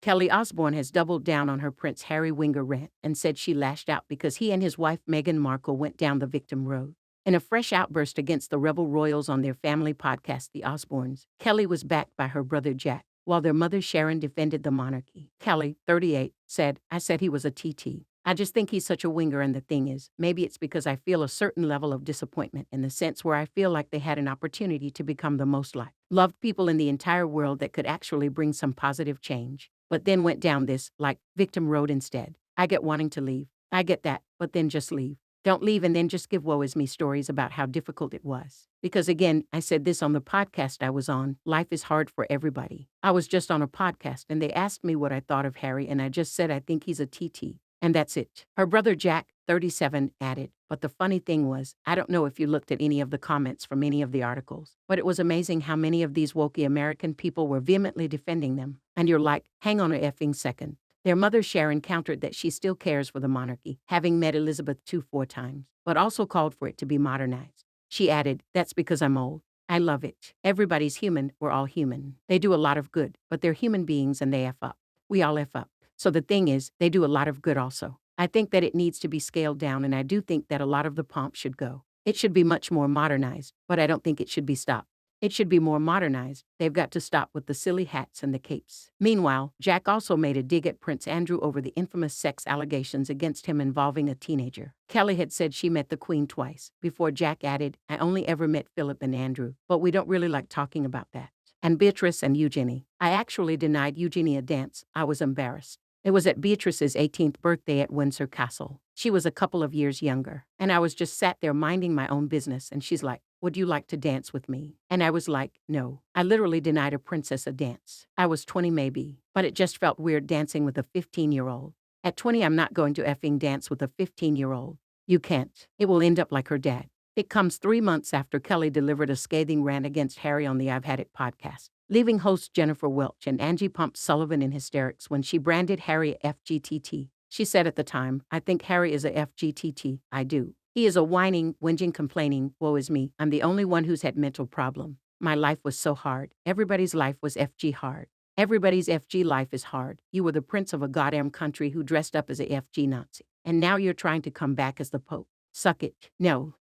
Kelly Osbourne has doubled down on her Prince Harry whinger rant and said she lashed out because he and his wife Meghan Markle went down the victim road. In a fresh outburst against the rebel royals on their family podcast, The Osbournes, Kelly was backed by her brother Jack, while their mother Sharon defended the monarchy. Kelly, 38, said, "I said he was a TT. I just think he's such a whinger, and the thing is, maybe it's because I feel a certain level of disappointment in the sense where I feel like they had an opportunity to become the most loved people in the entire world that could actually bring some positive change, but then went down this, victim road instead. I get wanting to leave. I get that, but then just leave. Don't leave and then just give woe is me stories about how difficult it was. Because again, I said this on the podcast I was on, life is hard for everybody. I was just on a podcast and they asked me what I thought of Harry and I just said I think he's a TT. And that's it." Her brother Jack, 37, added, "But the funny thing was, I don't know if you looked at any of the comments from any of the articles, but it was amazing how many of these wokey American people were vehemently defending them. And you're like, hang on a effing second." Their mother Sharon countered that she still cares for the monarchy, having met Elizabeth II 4 times, but also called for it to be modernized. She added, "That's because I'm old. I love it. Everybody's human, we're all human. They do a lot of good, but they're human beings and they F up. We all F up. So the thing is, they do a lot of good also. I think that it needs to be scaled down and I do think that a lot of the pomp should go. It should be much more modernized, but I don't think it should be stopped. It should be more modernized. They've got to stop with the silly hats and the capes." Meanwhile, Jack also made a dig at Prince Andrew over the infamous sex allegations against him involving a teenager. Kelly had said she met the Queen twice, before Jack added, "I only ever met Philip and Andrew, but we don't really like talking about that. And Beatrice and Eugenie. I actually denied Eugenie a dance. I was embarrassed. It was at Beatrice's 18th birthday at Windsor Castle. She was a couple of years younger, and I was just sat there minding my own business, and she's like, 'Would you like to dance with me?' And I was like, no. I literally denied a princess a dance. I was 20 maybe, but it just felt weird dancing with a 15-year-old. At 20, I'm not going to effing dance with a 15-year-old. You can't. It will end up like her dad." It comes 3 months after Kelly delivered a scathing rant against Harry on the I've Had It podcast, leaving hosts Jennifer Welch and Angie Pump Sullivan in hysterics when she branded Harry a FGTT. She said at the time, "I think Harry is a FGTT. I do. He is a whining, whinging, complaining, woe is me. I'm the only one who's had mental problem. My life was so hard. Everybody's life was FG hard. Everybody's FG life is hard. You were the prince of a goddamn country who dressed up as a FG Nazi. And now you're trying to come back as the Pope. Suck it. No,